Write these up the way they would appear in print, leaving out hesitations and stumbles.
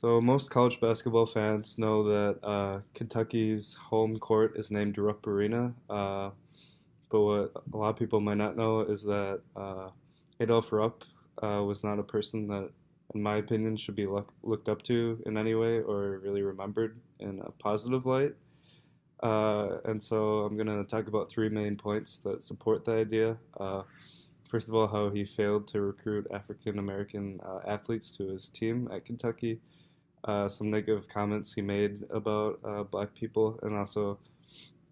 So most college basketball fans know that Kentucky's home court is named Rupp Arena. But what a lot of people might not know is that Adolph Rupp was not a person that, in my opinion, should be looked up to in any way or really remembered in a positive light. And so I'm going to talk about three main points that support the idea. First of all, how he failed to recruit African American athletes to his team at Kentucky, some negative comments he made about black people, and also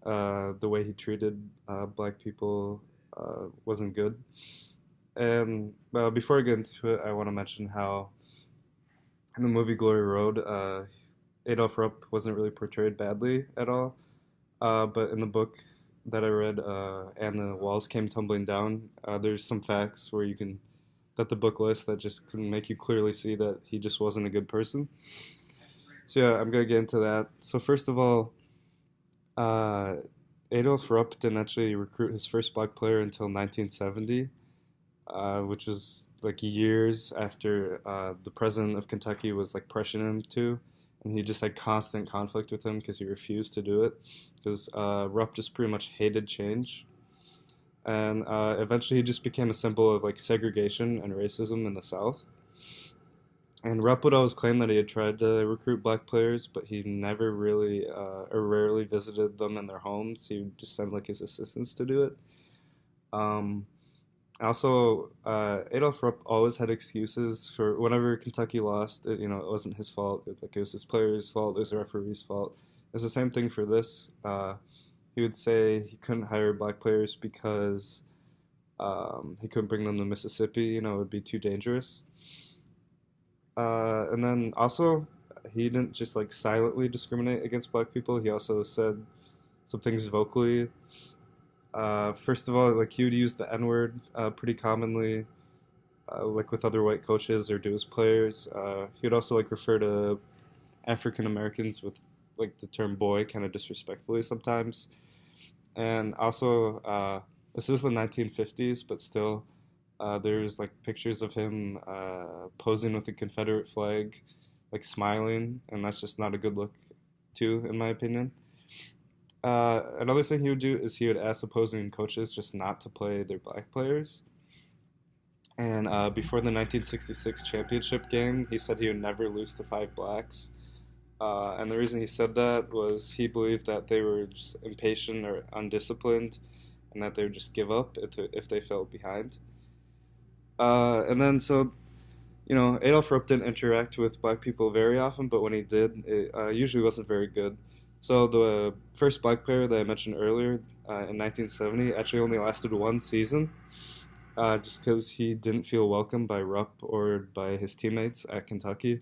the way he treated black people wasn't good. And before I get into it, I want to mention how in the movie Glory Road, Adolph Rupp wasn't really portrayed badly at all. But in the book that I read, And the Walls Came Tumbling Down, there's some facts where you can that the book lists that just can make you clearly see that he just wasn't a good person. So yeah, I'm gonna get into that. So first of all, uh, Adolf Rupp didn't actually recruit his first black player until 1970, which was like years after the president of Kentucky was like pressuring him to, and he just had constant conflict with him because he refused to do it because Rupp just pretty much hated change, and eventually he just became a symbol of like segregation and racism in the South. And Rupp would always claim that he had tried to recruit black players, but he never really or rarely visited them in their homes. He would just send like his assistants to do it. Um, Also, Adolph Rupp always had excuses for whenever Kentucky lost. It wasn't his fault. It was his players' fault. It was the referee's fault. It's the same thing for this. He would say he couldn't hire black players because he couldn't bring them to Mississippi. It would be too dangerous. And then also, he didn't just like silently discriminate against black people. He also said some things vocally. First of all, like he would use the N word pretty commonly, like with other white coaches or to his players. He would also like refer to African Americans with like the term boy kind of disrespectfully sometimes. And also, this is the 1950s, but still, there's like pictures of him posing with the Confederate flag, like smiling, and that's just not a good look, too, in my opinion. Another thing he would do is he would ask opposing coaches just not to play their black players. And before the 1966 championship game, he said he would never lose to five blacks. And the reason he said that was he believed that they were just impatient or undisciplined, and that they would just give up if they fell behind. And then so Adolf Rupp didn't interact with black people very often, but when he did, it usually wasn't very good. So the first black player that I mentioned earlier in 1970 actually only lasted one season, just because he didn't feel welcome by Rupp or by his teammates at Kentucky.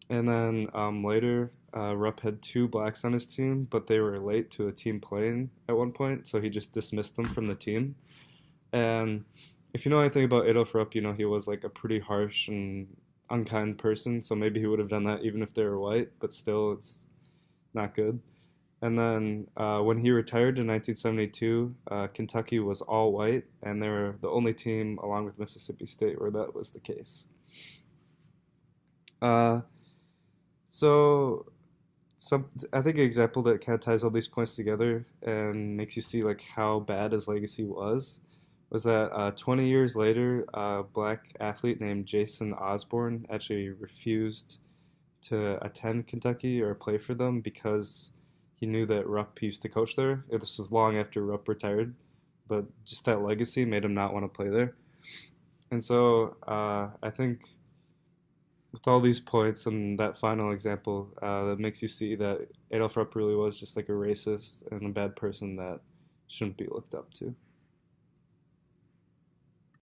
And then later, Rupp had two blacks on his team, but they were late to a team playing at one point, so he just dismissed them from the team. And if you know anything about Adolf Rupp, he was like a pretty harsh and unkind person, so maybe he would have done that even if they were white, but still, it's not good. And then when he retired in 1972, Kentucky was all white, and they were the only team, along with Mississippi State, where that was the case. Uh, so, I think an example that kind of ties all these points together and makes you see like how bad his legacy was that 20 years later, a black athlete named Jason Osborne actually refused to attend Kentucky or play for them because he knew that Rupp used to coach there. This was long after Rupp retired, but just that legacy made him not want to play there. And so I think with all these points and that final example, that makes you see that Adolf Rupp really was just like a racist and a bad person that shouldn't be looked up to.